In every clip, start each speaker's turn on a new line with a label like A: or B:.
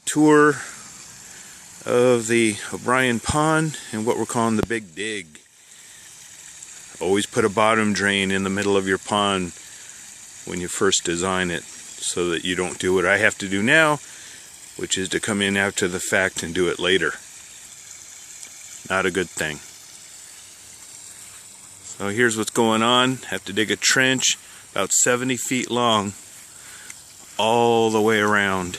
A: Tour of the O'Brien Pond and what we're calling the Big Dig. Always put a bottom drain in the middle of your pond when you first design it so that you don't do what I have to do now, which is to come in after the fact and do it later. Not a good thing. So here's what's going on. Have to dig a trench about 70 feet long all the way around.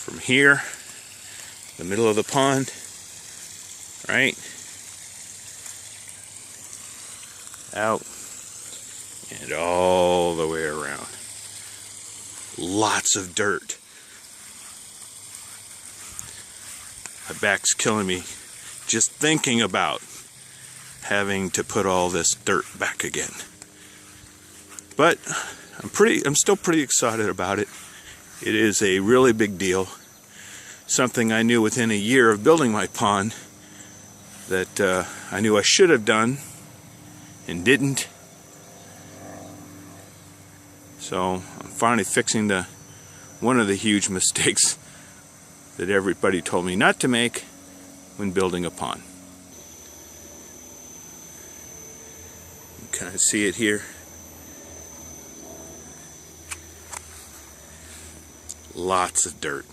A: From here, the middle of the pond, right, out, and all the way around. Lots of dirt. My back's killing me just thinking about having to put all this dirt back again. But I'm still pretty excited about it. It is a really big deal. Something I knew within a year of building my pond that I knew I should have done and didn't. So I'm finally fixing one of the huge mistakes that everybody told me not to make when building a pond. You can kind of see it here. Lots of dirt.